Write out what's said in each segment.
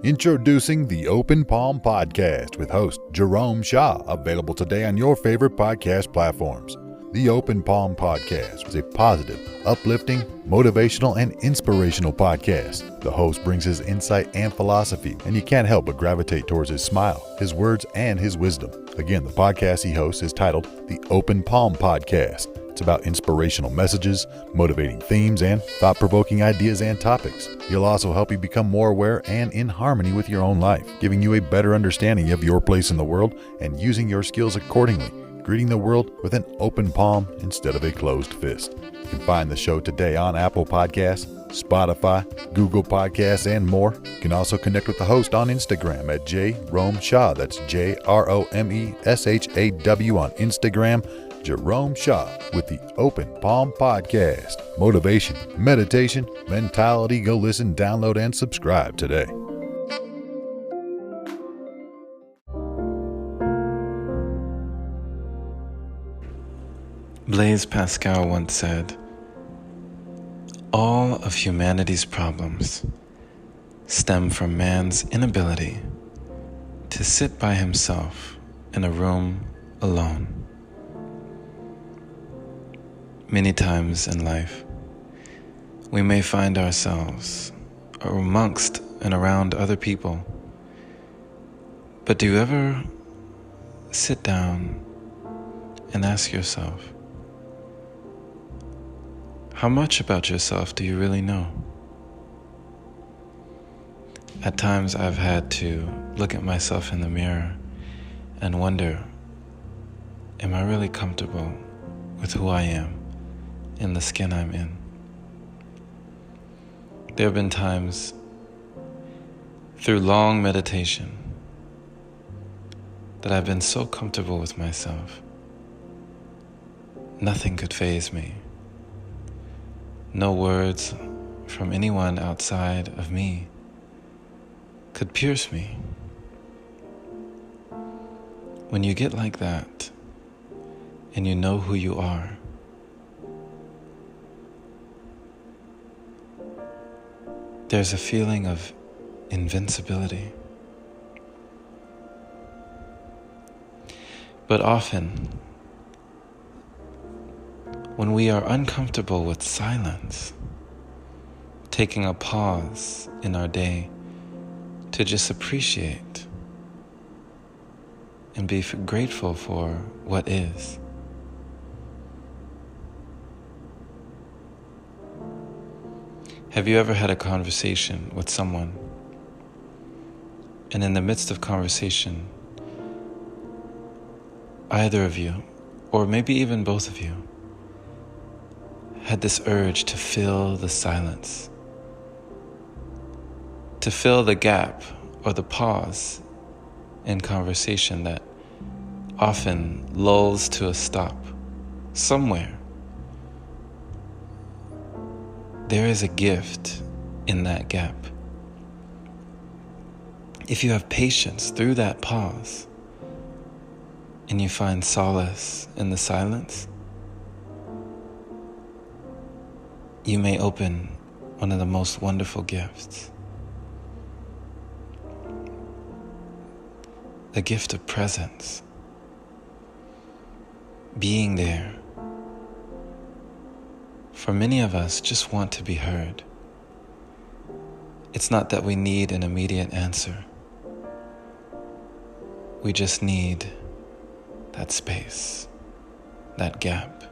Introducing the Open Palm Podcast with host Jerome Shaw, available today on your favorite podcast platforms. The Open Palm Podcast is a positive, uplifting, motivational, and inspirational podcast. The host brings his insight and philosophy, and you can't help but gravitate towards his smile, his words, and his wisdom. Again, the podcast he hosts is titled The Open Palm Podcast. It's about inspirational messages, motivating themes, and thought-provoking ideas and topics. He'll also help you become more aware and in harmony with your own life, giving you a better understanding of your place in the world and using your skills accordingly, greeting the world with an open palm instead of a closed fist. You can find the show today on Apple Podcasts, Spotify, Google Podcasts, and more. You can also connect with the host on Instagram at Jerome Shaw. That's JROMESHAW on Instagram. Jerome Shaw with the Open Palm Podcast. Motivation, meditation, mentality. Go listen, download, and subscribe today. Blaise Pascal once said, "All of humanity's problems stem from man's inability to sit by himself in a room alone." Many times in life, we may find ourselves amongst and around other people, but do you ever sit down and ask yourself, how much about yourself do you really know? At times I've had to look at myself in the mirror and wonder, am I really comfortable with who I am in the skin I'm in? There have been times through long meditation that I've been so comfortable with myself, nothing could faze me. No words from anyone outside of me could pierce me. When you get like that and you know who you are, there's a feeling of invincibility. But often, when we are uncomfortable with silence, taking a pause in our day to just appreciate and be grateful for what is, have you ever had a conversation with someone, and in the midst of conversation, either of you, or maybe even both of you, had this urge to fill the silence, to fill the gap or the pause in conversation that often lulls to a stop somewhere? There is a gift in that gap. If you have patience through that pause and you find solace in the silence, you may open one of the most wonderful gifts. The gift of presence. Being there. For many of us just want to be heard. It's not that we need an immediate answer. We just need that space, that gap,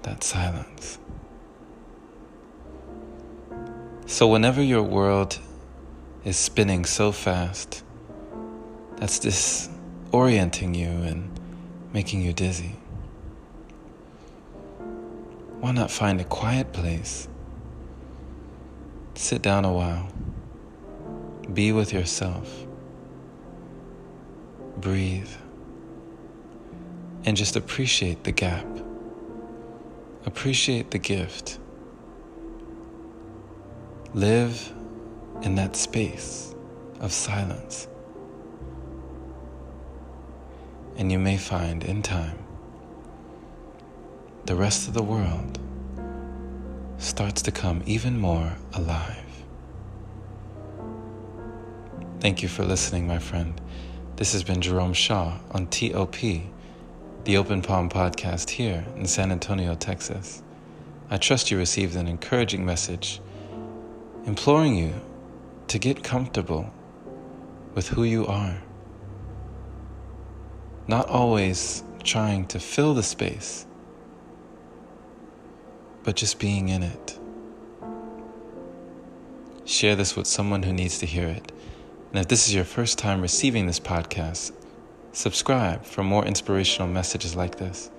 that silence. So whenever your world is spinning so fast, that's disorienting you and making you dizzy, why not find a quiet place, sit down a while, be with yourself, breathe, and just appreciate the gap, appreciate the gift. Live in that space of silence, and you may find in time the rest of the world starts to come even more alive. Thank you for listening, my friend. This has been Jerome Shaw on TOP, the Open Palm Podcast here in San Antonio, Texas. I trust you received an encouraging message, imploring you to get comfortable with who you are. Not always trying to fill the space, but just being in it. Share this with someone who needs to hear it. And if this is your first time receiving this podcast, subscribe for more inspirational messages like this.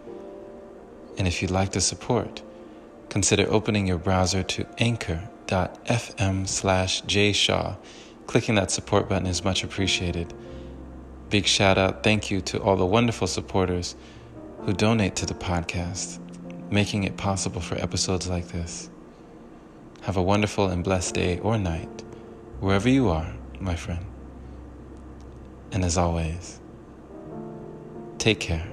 And if you'd like to support, consider opening your browser to anchor.fm/jshaw. Clicking that support button is much appreciated. Big shout out, thank you to all the wonderful supporters who donate to the podcast, making it possible for episodes like this. Have a wonderful and blessed day or night, wherever you are, my friend. And as always, take care.